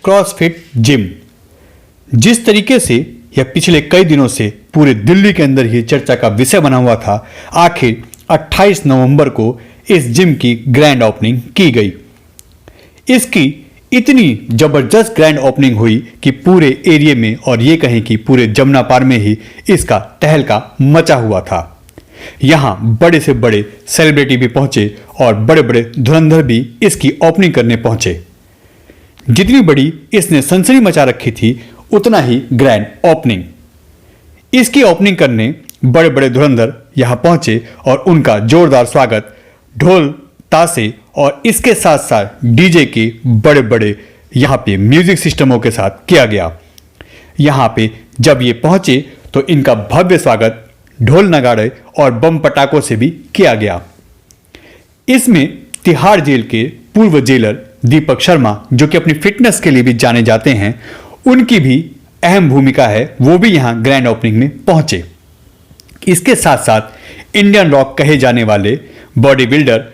CrossFit gym. जिस तरीके से यह पिछले कई दिनों से पूरे दिल्ली के अंदर ही चर्चा का विषय बना हुआ था, आखिर 28 नवंबर को इस जिम की ग्रैंड ओपनिंग की गई। इसकी इतनी जबरदस्त ग्रैंड ओपनिंग हुई कि पूरे एरिया में और ये कहें कि पूरे जमुना पार में ही इसका तहलका मचा हुआ था। यहाँ बड़े से बड़े सेलिब्रिटी भी पहुंचे और बड़े बड़े धुरंधर भी इसकी ओपनिंग करने पहुंचे। जितनी बड़ी इसने सनसनी मचा रखी थी उतना ही ग्रैंड ओपनिंग। इसकी ओपनिंग करने बड़े बड़े धुरंधर यहाँ पहुंचे और उनका जोरदार स्वागत ढोल ताशे और इसके साथ साथ डीजे के बड़े बड़े यहाँ पे म्यूजिक सिस्टमों के साथ किया गया। यहाँ पे जब ये पहुंचे तो इनका भव्य स्वागत ढोल नगाड़े और बम पटाखों से भी किया गया। इसमें तिहाड़ जेल के पूर्व जेलर दीपक शर्मा, जो कि अपनी फिटनेस के लिए भी जाने जाते हैं, उनकी भी अहम भूमिका है, वो भी यहाँ ग्रैंड ओपनिंग में पहुंचे। इसके साथ साथ इंडियन रॉक कहे जाने वाले बॉडी बिल्डर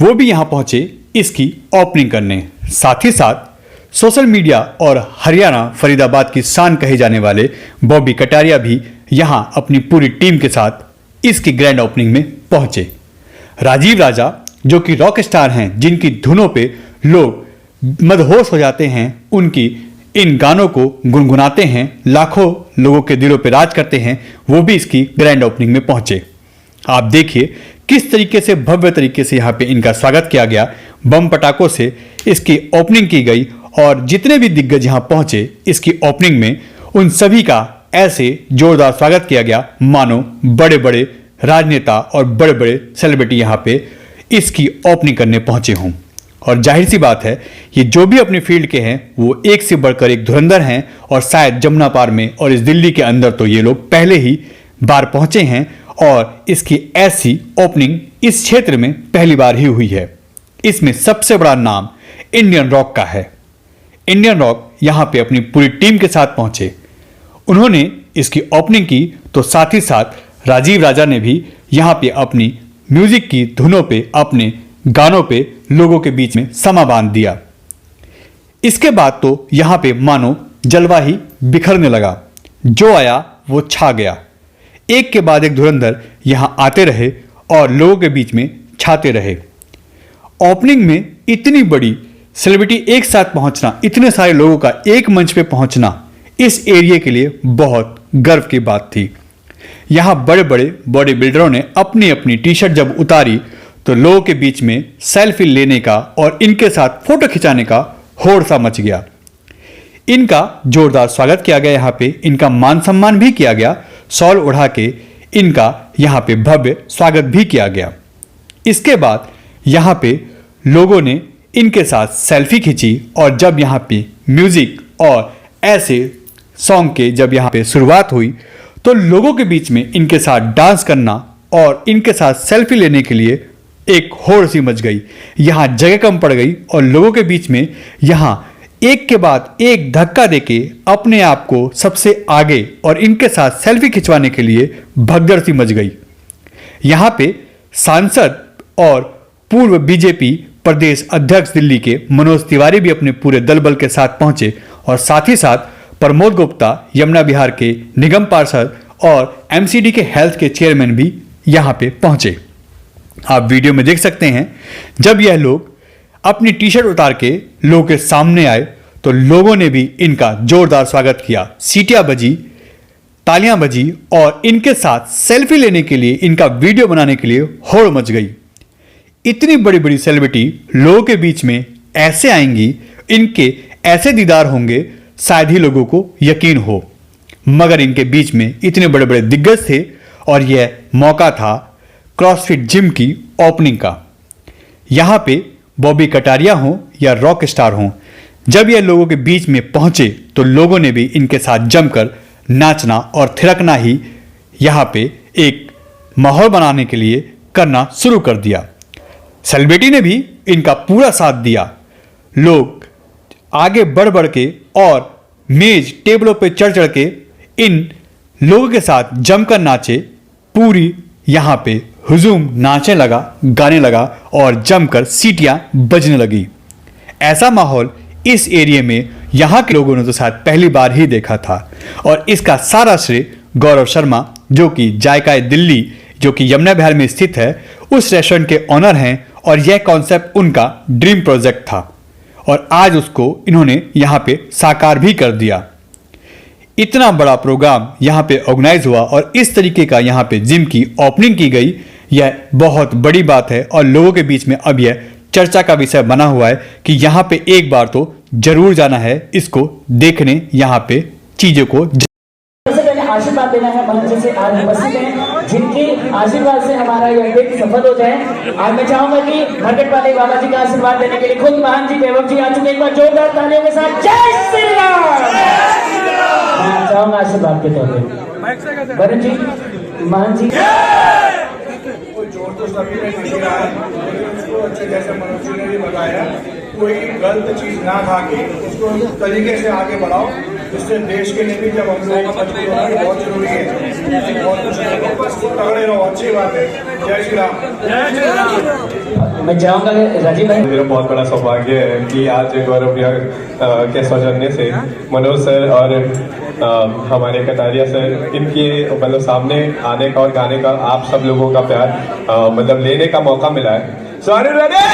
वो भी यहाँ पहुंचे इसकी ओपनिंग करने। साथ ही साथ सोशल मीडिया और हरियाणा फरीदाबाद की शान कहे जाने वाले बॉबी कटारिया भी यहाँ अपनी पूरी टीम के साथ इसकी ग्रैंड ओपनिंग में पहुंचे। राजीव राजा, जो कि रॉक स्टार हैं, जिनकी धुनों पे लोग मदहोश हो जाते हैं, उनकी इन गानों को गुनगुनाते हैं, लाखों लोगों के दिलों पे राज करते हैं, वो भी इसकी ग्रैंड ओपनिंग में पहुंचे। आप देखिए किस तरीके से भव्य तरीके से यहाँ पे इनका स्वागत किया गया, बम पटाखों से इसकी ओपनिंग की गई और जितने भी दिग्गज यहाँ पहुंचे इसकी ओपनिंग में, उन सभी का ऐसे जोरदार स्वागत किया गया मानो बड़े बड़े राजनेता और बड़े बड़े सेलिब्रिटी यहाँ पे इसकी ओपनिंग करने पहुंचे हों। और जाहिर सी बात है, ये जो भी अपने फील्ड के हैं वो एक से बढ़कर एक धुरंधर हैं और शायद जमुना पार में और इस दिल्ली के अंदर तो ये लोग पहले ही बार पहुंचे हैं और इसकी ऐसी ओपनिंग इस क्षेत्र में पहली बार ही हुई है। इसमें सबसे बड़ा नाम इंडियन रॉक का है। इंडियन रॉक यहाँ पे अपनी पूरी टीम के साथ पहुंचे। उन्होंने इसकी ओपनिंग की तो साथ ही साथ राजीव राजा ने भी यहाँ पे अपनी म्यूजिक की धुनों पे, अपने गानों पे लोगों के बीच में समा बांध दिया। इसके बाद तो यहाँ पे मानो जलवा ही बिखरने लगा। जो आया वो छा गया। एक के बाद एक धुरंधर यहाँ आते रहे और लोगों के बीच में छाते रहे। ओपनिंग में इतनी बड़ी सेलिब्रिटी एक साथ पहुंचना, इतने सारे लोगों का एक मंच पे पहुंचना इस एरिया के लिए बहुत गर्व की बात थी। यहाँ बड़े बड़े बॉडी बिल्डरों ने अपनी अपनी टी शर्ट जब उतारी तो लोगों के बीच में सेल्फी लेने का और इनके साथ फोटो खिंचाने का होड़ सा मच गया। इनका जोरदार स्वागत किया गया, यहाँ पे इनका मान सम्मान भी किया गया, शॉल उड़ा के इनका यहाँ पे भव्य स्वागत भी किया गया। इसके बाद यहाँ पे लोगों ने इनके साथ सेल्फी खींची और जब यहाँ पे म्यूजिक और ऐसे सॉन्ग के जब यहाँ पे शुरुआत हुई तो लोगों के बीच में इनके साथ डांस करना और इनके साथ सेल्फी लेने के लिए एक होड़ सी मच गई। यहाँ जगह कम पड़ गई और लोगों के बीच में यहाँ एक के बाद एक धक्का देके अपने आप को सबसे आगे और इनके साथ सेल्फी खिंचवाने के लिए भगदड़ सी मच गई। यहाँ पे सांसद और पूर्व बीजेपी प्रदेश अध्यक्ष दिल्ली के मनोज तिवारी भी अपने पूरे दल बल के साथ पहुंचे और साथ ही साथ प्रमोद गुप्ता, यमुना बिहार के निगम पार्षद और एमसीडी के हेल्थ के चेयरमैन भी यहाँ पे पहुंचे। आप वीडियो में देख सकते हैं जब यह लोग अपनी टी शर्ट उतार के लोगों के सामने आए तो लोगों ने भी इनका जोरदार स्वागत किया। सीटियां बजी, तालियां बजी और इनके साथ सेल्फी लेने के लिए, इनका वीडियो बनाने के लिए होड़ मच गई। इतनी बड़ी बड़ी सेलिब्रिटी लोगों के बीच में ऐसे आएंगी, इनके ऐसे दीदार होंगे, शायद ही लोगों को यकीन हो। मगर इनके बीच में इतने बड़े बड़े दिग्गज थे और यह मौका था क्रॉसफिट जिम की ओपनिंग का। यहाँ पे बॉबी कटारिया हों या रॉक स्टार हों, जब यह लोगों के बीच में पहुंचे तो लोगों ने भी इनके साथ जमकर नाचना और थिरकना ही यहाँ पे एक माहौल बनाने के लिए करना शुरू कर दिया। सेलिब्रिटी ने भी इनका पूरा साथ दिया। लोग आगे बढ़ बढ़ के और मेज टेबलों पे चढ़ चढ़ के इन लोगों के साथ जमकर नाचे। पूरी यहाँ पे हुजूम नाचने लगा, गाने लगा और जमकर सीटियां बजने लगी। ऐसा माहौल इस एरिया में यहाँ के लोगों ने तो शायद पहली बार ही देखा था। और इसका सारा श्रेय गौरव शर्मा, जो कि जायका दिल्ली, जो कि यमुना विहार में स्थित है, उस रेस्टोरेंट के ऑनर हैं। और यह कॉन्सेप्ट उनका ड्रीम प्रोजेक्ट था और आज उसको इन्होंने यहाँ पे साकार भी कर दिया। इतना बड़ा प्रोग्राम यहाँ पे ऑर्गेनाइज हुआ और इस तरीके का यहाँ पे जिम की ओपनिंग की गई, यह बहुत बड़ी बात है। और लोगों के बीच में अब यह चर्चा का विषय बना हुआ है कि यहाँ पे एक बार तो जरूर जाना है इसको देखने, यहाँ पे चीजों को। सबसे पहले आशीर्वाद देना है मंच से आज उपस्थित हैं, जिनके आशीर्वाद से हमारा यह दिन सफल हो जाए। आज मैं चाहूंगा कि मरकट वाले बाबा जी का आशीर्वाद देने के लिए खुद महान जी वैभव जी आ चुके। एक बार जोरदार तालियों के साथ जय श्री राम। मैं चाहूंगा आशीर्वाद के तौर पे वरुण जी, महान जी। जोर तो सभी ने नहीं रहा है, लेकिन उसको अच्छे जैसे मनोज जी ने भी बताया, कोई गलत चीज ना खा के उसको तरीके से आगे बढ़ाओ, जिससे देश के लिए भी जब हम लोग मजबूत होना बहुत जरूरी है। बहुत कुछ बस तगड़े रहो, अच्छी बात है। जय श्री राम। जय श्री राम। मैं चाहूंगा राजीव भाई। मेरा बहुत बड़ा सौभाग्य है कि आज गौरव भैया के सौजन्य से मनोज सर और हमारे कटारिया सर, इनके मतलब सामने आने का और गाने का आप सब लोगों का प्यार मतलब लेने का मौका मिला है। सॉरी रेडी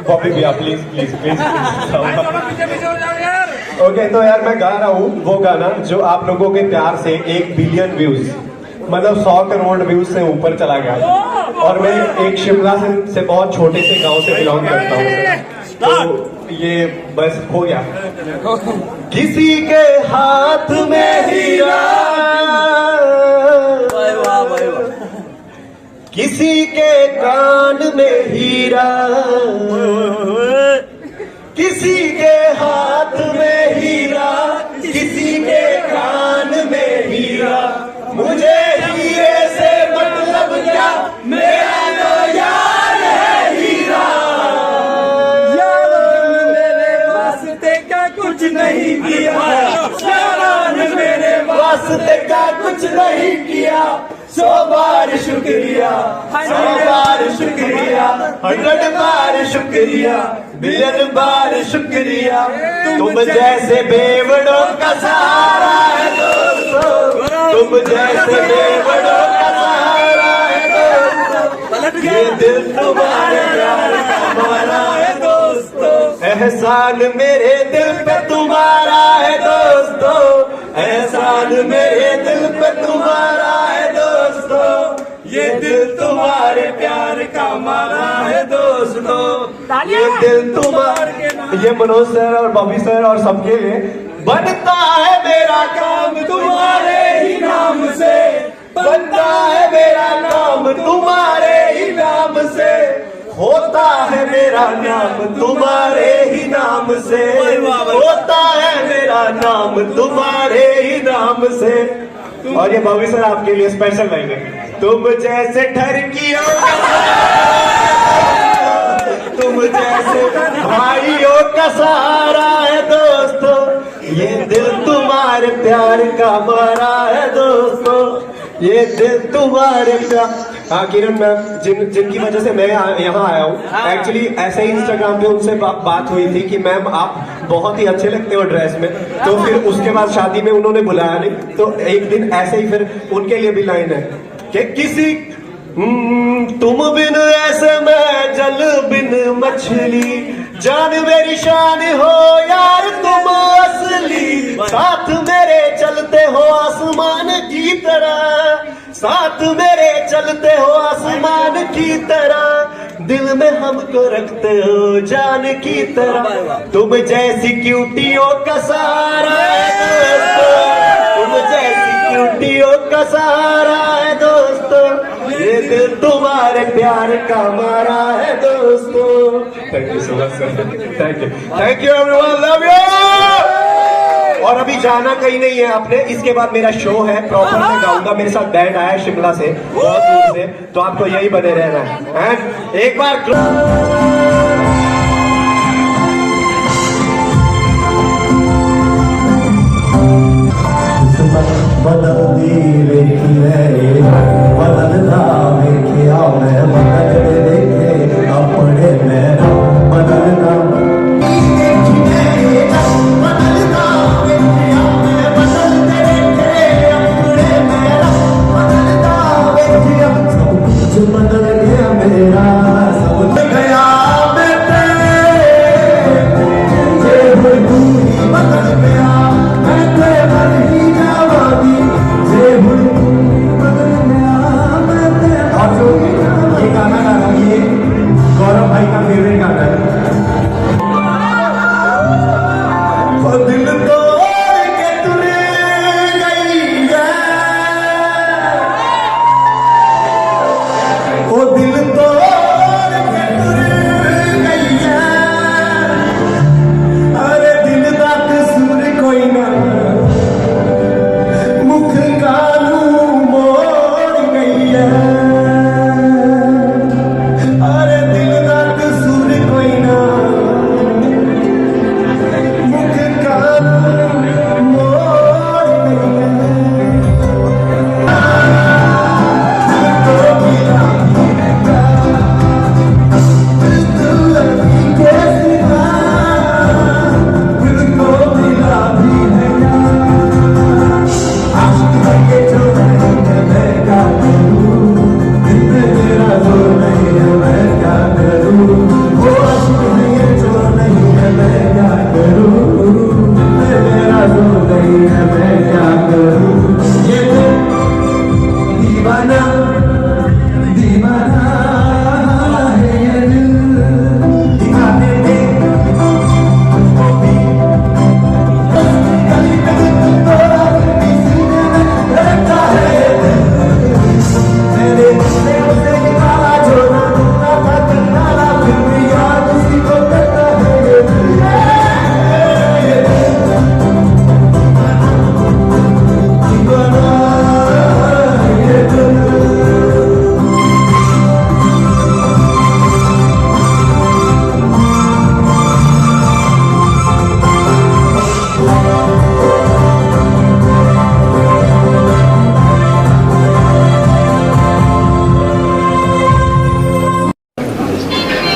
बॉबी भैया प्लीज प्लीज प्लीज। ओके, तो यार मैं गा रहा हूँ वो गाना जो आप लोगों के प्यार से 1 बिलियन व्यूज, मतलब 100 करोड़ व्यूज से ऊपर चला गया। और मैं एक शिमला से बहुत छोटे से गांव से बिलोंग करता हूँ, तो ये बस हो गया। किसी के हाथ में हीरा, किसी के कान में हीरा, किसी के हाथ में हीरा, किसी के कान में हीरा। मुझे हीरे से मतलब क्या, मेरा तो यार है हीरा। यार मेरे वास्ते का कुछ नहीं किया, यार मेरे वास्ते का कुछ नहीं किया। 100 बार शुक्रिया, 100 बार शुक्रिया, 100 बार शुक्रिया, बिलियन बार शुक्रिया। तुम जैसे बेवड़ों का सहारा है दोस्तों, तुम जैसे बेवड़ों का सहारा है दोस्तों। ये दिल तुम्हारे प्यार का हमारा है दोस्तों। एहसान मेरे दिल पे तुम्हारा है दोस्तों, एहसान मेरे दिल पे तुम्हारा है दोस्तों। ये दिल तुम्हारे प्यार का हमारा है दोस्तों। ये दिल तुम्हारे, ये मनोज सर और बॉबी सर और सबके लिए बनता है मेरा काम तुम्हारे ही नाम से, बनता है मेरा काम तुम्हारे ही नाम से। होता है मेरा नाम तुम्हारे ही नाम से, होता है मेरा नाम तुम्हारे ही नाम से। और ये बॉबी सर आपके लिए स्पेशल लाइन है। तुम जैसे ठरकियों का, तुम जैसे भाइयों का सहारा है दोस्तों। ये दिल तुम्हारे प्यार का मारा है दोस्तों, ये दिल तुम्हारे प्यार। हाँ किरण मैम, जिनकी वजह से मैं यहाँ आया हूँ, एक्चुअली ऐसे ही इंस्टाग्राम पे उनसे बात हुई थी कि मैम आप बहुत ही अच्छे लगते हो ड्रेस में। तो फिर उसके बाद शादी में उन्होंने बुलाया नहीं, तो एक दिन ऐसे ही फिर उनके लिए भी लाइन है कि किसी तुम बिन ऐसे मैं जल बिन मछली, जान मेरी शान हो यार तुम असली। साथ मेरे चलते हो आसमान की तरह, साथ मेरे चलते हो आसमान की तरह। दिल में हमको रखते हो जान की तरह। तुम जैसी क्यूटियों का सहारा है दोस्तों, तुम जैसी क्यूटियों का सहारा है दोस्तों। ये दिल तुम्हारे प्यार का मारा है दोस्तों। Thank you so much sir, thank you everyone, love you. और अभी जाना कहीं नहीं है आपने, इसके बाद मेरा शो है, प्रॉपर में गाऊंगा। मेरे साथ बैंड आया है शिमला से, बहुत दूर से, तो आपको यही बने रहना है। एक बार बदलती वेखिए बदलता वेखिया मैं बदलते देखे अपने मैं बदलना दीवाना दीवाना है ये दिल दीवाने में मुझको भी गली में तोरा सीने में रहता है ये दिल मेरे दिल से निकाला जो ना दूंगा था करना फिर भी याद उसी को करता है ये दिल दीवाना ये दिल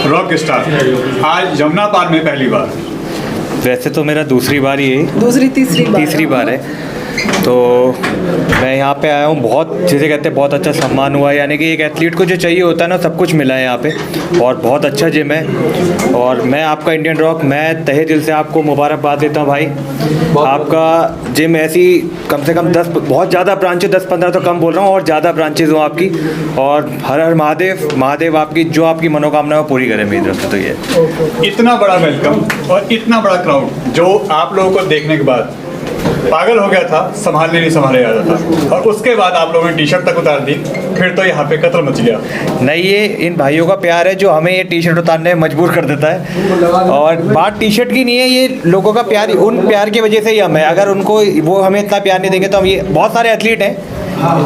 रॉक स्टार आज जमुना पार में पहली बार। वैसे तो मेरा दूसरी बार ही है, तीसरी बार है। तो मैं यहाँ पे आया हूँ, बहुत जिसे कहते हैं बहुत अच्छा सम्मान हुआ है, यानी कि एक एथलीट को जो चाहिए होता है ना सब कुछ मिला है यहाँ पे, और बहुत अच्छा जिम है। और मैं आपका इंडियन रॉक, मैं तहे दिल से आपको मुबारकबाद देता हूँ भाई। आपका जिम ऐसी कम से कम 10 बहुत ज़्यादा ब्रांचेज, 10-15 तो कम बोल रहा हूँ, और ज़्यादा ब्रांचेज हो आपकी। और हर हर महादेव, महादेव आपकी जो आपकी मनोकामना है वो पूरी करें मेरी तरफ से। तो ये इतना बड़ा वेलकम और इतना बड़ा क्राउड जो आप लोगों को देखने के बाद पागल हो गया था, संभालने नहीं संभाला जा रहा था, और उसके बाद आप लोगों ने टी शर्ट तक उतार दी, फिर तो यहाँ पे कत्ल मच गया। नहीं, ये इन भाइयों का प्यार है जो हमें ये टी शर्ट उतारने में मजबूर कर देता है। और बात टी शर्ट की नहीं है, ये लोगों का प्यार, उन प्यार की वजह से ही हम है। अगर उनको वो हमें इतना प्यार नहीं देंगे तो हम, ये बहुत सारे एथलीट हैं,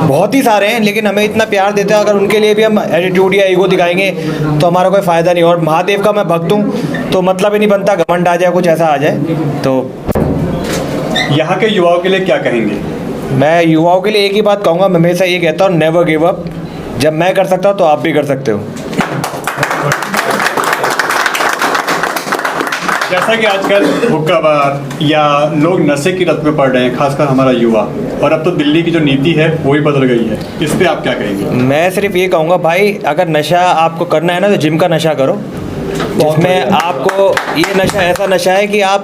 बहुत ही सारे हैं, लेकिन हमें इतना प्यार देते हैं, अगर उनके लिए भी हम एटीट्यूड या ईगो दिखाएंगे तो हमारा कोई फ़ायदा नहीं। और महादेव का मैं भक्त हूँ, तो मतलब ही नहीं बनता घमंड आ जाए, कुछ ऐसा आ जाए। तो यहाँ के युवाओं के लिए क्या कहेंगे? मैं युवाओं के लिए एक ही बात कहूँगा, मैं हमेशा ये कहता हूँ, नेवर गिव अप। जब मैं कर सकता हूँ तो आप भी कर सकते हो। जैसा कि आजकल हुक्काबार या लोग नशे की लत में पड़ रहे हैं, खासकर हमारा युवा, और अब तो दिल्ली की जो नीति है वो भी बदल गई है, इस पे आप क्या कहेंगे? मैं सिर्फ ये कहूँगा भाई, अगर नशा आपको करना है ना तो जिम का नशा करो, जिसमें आपको ये नशा ऐसा नशा है कि आप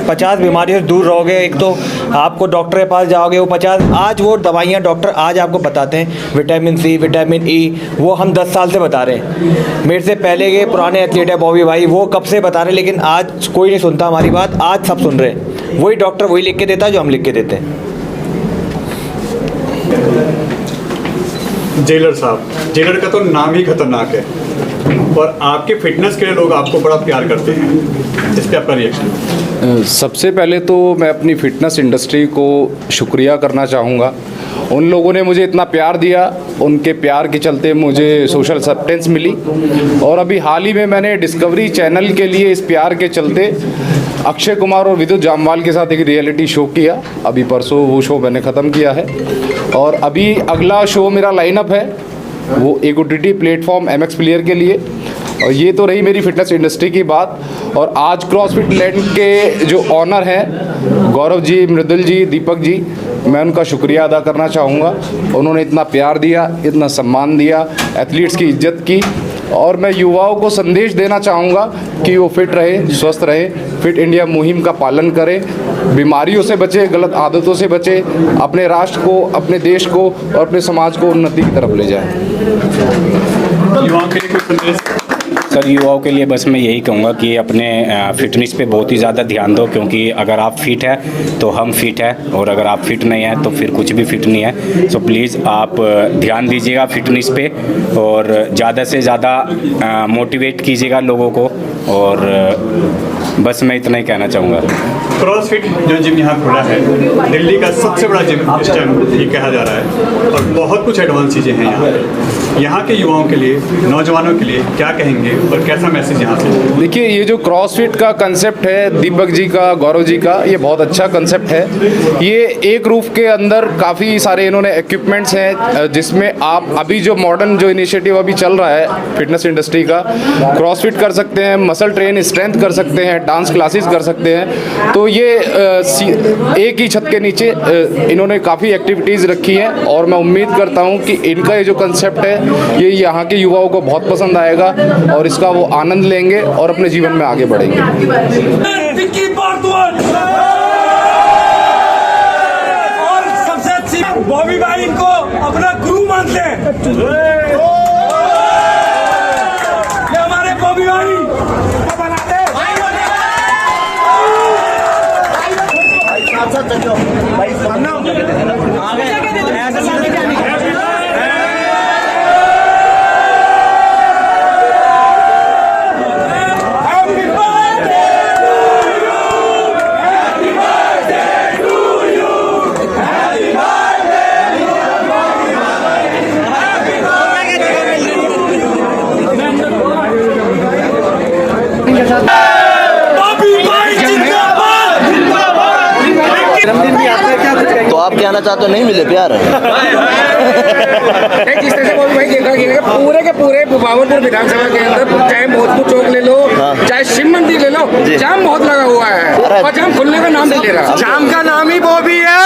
50 बीमारियों से दूर रहोगे। एक तो आपको डॉक्टर के पास जाओगे, वो 50 आज वो दवाइयाँ डॉक्टर आज आपको बताते हैं, विटामिन सी, विटामिन ई, वो हम 10 साल से बता रहे हैं। मेरे से पहले के पुराने एथलीट है बॉबी भाई, वो कब से बता रहे हैं, लेकिन आज कोई नहीं सुनता हमारी बात, आज सब सुन रहे हैं। वही डॉक्टर वही लिख के देता है जो हम लिख के देते हैं। जेलर साहब, जेलर का तो नाम ही खतरनाक है, और आपके फिटनेस के लिए लोग आपको बड़ा प्यार करते हैं, इस पे आपका रिएक्शन? सबसे पहले तो मैं अपनी फ़िटनेस इंडस्ट्री को शुक्रिया करना चाहूँगा। उन लोगों ने मुझे इतना प्यार दिया, उनके प्यार के चलते मुझे सोशल एक्सेप्टेंस मिली। और अभी हाल ही में मैंने डिस्कवरी चैनल के लिए इस प्यार के चलते अक्षय कुमार और विद्युत जामवाल के साथ एक रियलिटी शो किया। अभी परसों वो शो मैंने ख़त्म किया है, और अभी अगला शो मेरा लाइनअप है, वो एक OTT प्लेटफॉर्म MX प्लेयर के लिए। और ये तो रही मेरी फिटनेस इंडस्ट्री की बात। और आज क्रॉसफिट लैंड के जो ऑनर हैं, गौरव जी, मृदुल जी, दीपक जी, मैं उनका शुक्रिया अदा करना चाहूँगा। उन्होंने इतना प्यार दिया, इतना सम्मान दिया, एथलीट्स की इज्जत की। और मैं युवाओं को संदेश देना चाहूँगा कि वो फिट रहे, स्वस्थ रहे, फिट इंडिया मुहिम का पालन करें, बीमारियों से बचे, गलत आदतों से बचे, अपने राष्ट्र को, अपने देश को और अपने समाज को उन्नति की तरफ ले जाएं। युवाओं के लिए कुछ संदेश? सर, युवाओं के लिए बस मैं यही कहूँगा कि अपने फिटनेस पे बहुत ही ज़्यादा ध्यान दो, क्योंकि अगर आप फिट है तो हम फिट है, और अगर आप फिट नहीं है तो फिर कुछ भी फिट नहीं है। सो प्लीज़ आप ध्यान दीजिएगा फिटनेस पे, और ज़्यादा से ज़्यादा मोटिवेट कीजिएगा लोगों को। और बस मैं इतना ही कहना चाहूँगा। क्रॉसफिट जो जिम यहाँ खुला है, दिल्ली का सबसे बड़ा जिम इस टाइम ये कहा जा रहा है, और बहुत कुछ एडवांस चीज़ें हैं यहाँ पे। यहाँ के युवाओं के लिए, नौजवानों के लिए क्या कहेंगे और कैसा मैसेज यहाँ से? देखिए, ये जो क्रॉसफिट का कंसेप्ट है दीपक जी का, गौरव जी का, ये बहुत अच्छा कंसेप्ट है। ये एक रूफ के अंदर काफ़ी सारे इन्होंने इक्विपमेंट्स हैं, जिसमें आप अभी जो मॉडर्न जो इनिशिएटिव अभी चल रहा है फिटनेस इंडस्ट्री का, क्रॉसफिट कर सकते हैं, मसल ट्रेन स्ट्रेंथ कर सकते हैं, डांस क्लासेस कर सकते हैं। तो ये एक ही छत के नीचे इन्होंने काफ़ी एक्टिविटीज़ रखी हैं, और मैं उम्मीद करता हूँ कि इनका ये जो कंसेप्ट है ये यहाँ के युवाओं को बहुत पसंद आएगा, और इसका वो आनंद लेंगे और अपने जीवन में आगे बढ़ेंगे। और सबसे अच्छी बॉबी भाई इनको अपना गुरु मानते हैं। ये हमारे बॉबी भाई को बनाते हैं। तो आप कहना चाहते हो नहीं मिले प्यार? जिस तरह से बॉबी भाई देखा गया है, पूरे के पूरे बावनपुर विधानसभा के अंदर चाहे मोहतपुर चौक ले लो, चाहे शिव मंदिर ले लो, जाम बहुत लगा हुआ है और जाम खुलने का नाम नहीं ले रहा। जाम का नाम ही बॉबी है।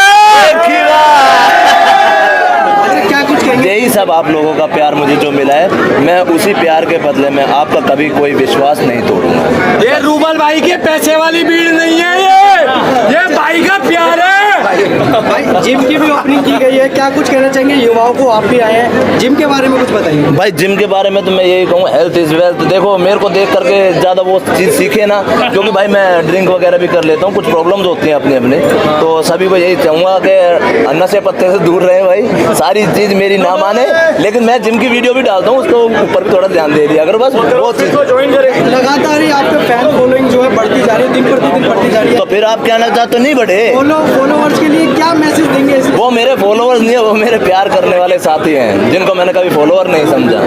यही सब आप लोगों का प्यार मुझे जो मिला है, मैं उसी प्यार के बदले में आपका कभी कोई विश्वास नहीं तोड़ूंगा। ये रूबल भाई के पैसे वाली भीड़ नहीं है, ये भाई का प्यार है। भाई जिम की भी ओपनिंग की गई है, क्या कुछ कहना चाहेंगे युवाओं को? आप भी आए हैं, जिम के बारे में कुछ बताइए। भाई जिम के बारे में तो मैं यही कहूँ, हेल्थ इज वेल्थ। देखो मेरे को देख करके ज़्यादा वो चीज़ सीखे ना, क्योंकि भाई मैं ड्रिंक वगैरह भी कर लेता हूँ, कुछ प्रॉब्लम्स होती हैं अपने अपने, तो सभी को यही चाहूँगा कि नशे पत्ते से दूर रहे भाई, सारी चीज़ मेरी ना माने। लेकिन मैं जिम की वीडियो भी डालता हूँ, उसको ऊपर भी थोड़ा ध्यान दे दिया अगर, बस बहुत चीज़ लगातार ही आपके फैन फॉलोइंग जो है बढ़ती जा रही है, दिन प्रतिदिन बढ़ती जा रही है। तो फिर आप कहना चाहते हो नहीं बढ़े? फॉलोवर्स के लिए क्या मैसेज देंगे? वो मेरे फॉलोअर्स नहीं है, वो मेरे प्यार करने वाले साथी हैं, जिनको मैंने कभी फॉलोअर नहीं समझा।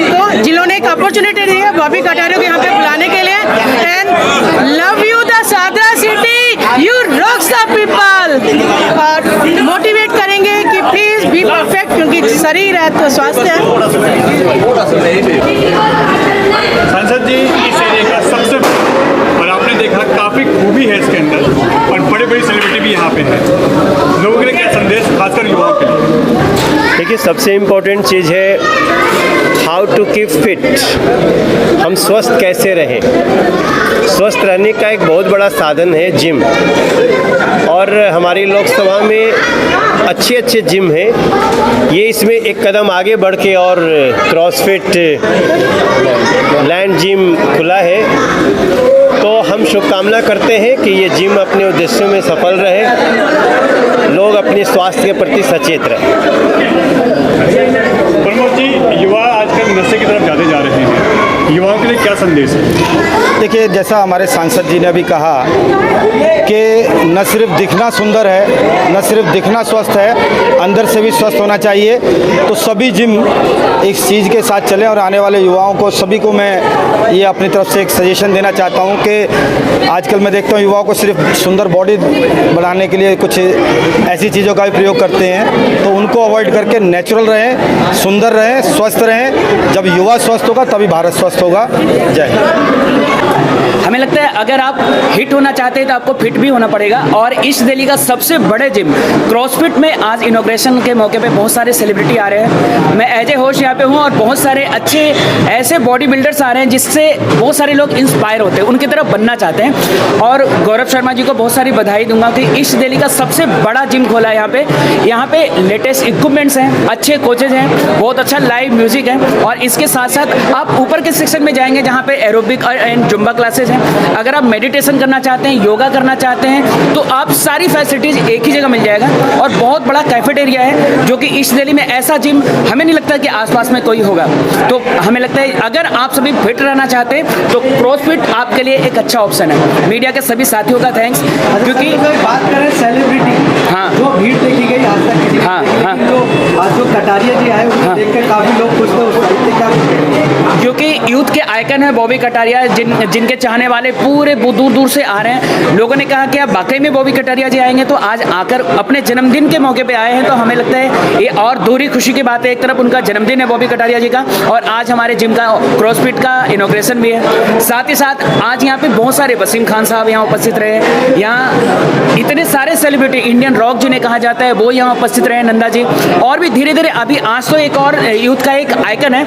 को जिन्होंने एक अपॉर्चुनिटी दी है बॉबी कटारिया को यहाँ पे बुलाने के लिए, and love you the Sadra city, you rocks the people, और मोटिवेट करेंगे कि प्लीज बी परफेक्ट, क्योंकि शरीर है तो स्वास्थ्य है। सांसद जी इस एरिया का सबसे, और आपने देखा काफ़ी खूबी है इसके अंदर, और बड़े बड़ी सेलिब्रिटी भी यहाँ पे हैं। लोगों के लिए क्या संदेश, खासकर युवाओं के लिए? देखिए सबसे इम्पोर्टेंट चीज़ है हाउ टू कीप फिट। हम स्वस्थ कैसे रहें? स्वस्थ रहने का एक बहुत बड़ा साधन है जिम, और हमारी लोकसभा में अच्छे अच्छे जिम हैं। ये इसमें एक कदम आगे बढ़ के और क्रॉसफिट लैंड जिम खुला है, तो हम शुभकामना करते हैं कि ये जिम अपने उद्देश्यों में सफल रहे, लोग अपने स्वास्थ्य के प्रति सचेत रहें। प्रमोद जी, युवा आजकल नशे की तरफ ज़्यादा जा रहे हैं, युवाओं के लिए क्या संदेश है? देखिए जैसा हमारे सांसद जी ने भी कहा कि न सिर्फ दिखना सुंदर है, न सिर्फ दिखना स्वस्थ है, अंदर से भी स्वस्थ होना चाहिए। तो सभी जिम इस चीज़ के साथ चलें, और आने वाले युवाओं को सभी को मैं ये अपनी तरफ से एक सजेशन देना चाहता हूँ कि आजकल मैं देखता हूँ युवाओं को सिर्फ सुंदर बॉडी बनाने के लिए कुछ ऐसी चीज़ों का भी प्रयोग करते हैं, तो उनको अवॉइड करके नेचुरल रहें, सुंदर रहें, स्वस्थ रहें। जब युवा स्वस्थ होगा तभी भारत स्वस्थ होगा। जय हिंद। हमें लगता है अगर आप हिट होना चाहते हैं तो आपको फिट भी होना पड़ेगा, और इस दिल्ली का सबसे बड़े जिम क्रॉसफिट में आज इनॉग्रेशन के मौके पे बहुत सारे सेलिब्रिटी आ रहे हैं। मैं एज ए होस्ट यहाँ पे हूँ, और बहुत सारे अच्छे ऐसे बॉडी बिल्डर्स आ रहे हैं जिससे बहुत सारे लोग इंस्पायर होते हैं, उनकी तरफ बनना चाहते हैं। और गौरव शर्मा जी को बहुत सारी बधाई दूंगा कि इस दिल्ली का सबसे बड़ा जिम खोला है यहाँ पे लेटेस्ट इक्विपमेंट्स हैं, अच्छे कोचेज हैं, बहुत अच्छा लाइव म्यूजिक है, और इसके साथ साथ आप ऊपर के सेक्शन में जाएंगे जहाँ पे एरोबिक एंड जुम्बा क्लासेज हैं। अगर आप मेडिटेशन करना चाहते हैं, योगा करना चाहते हैं, तो आप सारी फैसिलिटीज एक ही जगह मिल जाएगा, और बहुत बड़ा कैफेटेरिया है जो कि इस दिल्ली में ऐसा जिम हमें नहीं लगता कि आसपास में कोई होगा। तो हमें लगता है अगर आप सभी फिट रहना चाहते हैं तो क्रॉसफिट आपके लिए एक अच्छा ऑप्शन है। मीडिया के सभी साथियों का थैंक्स, क्योंकि बात करें सेलिब्रिटी, हाँ, जो भीड़ देखी गई आज तक किसी, हाँ, हाँ, जो कटारिया जी आए उनको देखकर काफी लोग खुश थे, उसको देखते क्या कुछ कहेंगे? क्योंकि यूथ के आइकन है बॉबी कटारिया, जिनके चाहने वाले पूरे दूर दूर से आ रहे हैं। लोगों ने कहा कि अब वाकई में बॉबी कटारिया जी आएंगे, तो आज आकर अपने जन्मदिन के मौके पे आए हैं, तो हमें लगता है ये और दूरी खुशी की बात है। एक तरफ उनका जन्मदिन है बॉबी कटारिया जी का, और आज हमारे जिम का क्रॉसफिट का इनॉग्रेशन भी है। साथ ही साथ आज यहाँ पे बहुत सारे वसीम खान साहब यहाँ उपस्थित रहे, यहाँ इतने सारे सेलिब्रिटी, इंडियन रॉक जिन्हें कहा जाता है वो यहाँ उपस्थित रहे, नंदा जी, और भी धीरे धीरे अभी आज तो एक और यूथ का एक आइकन है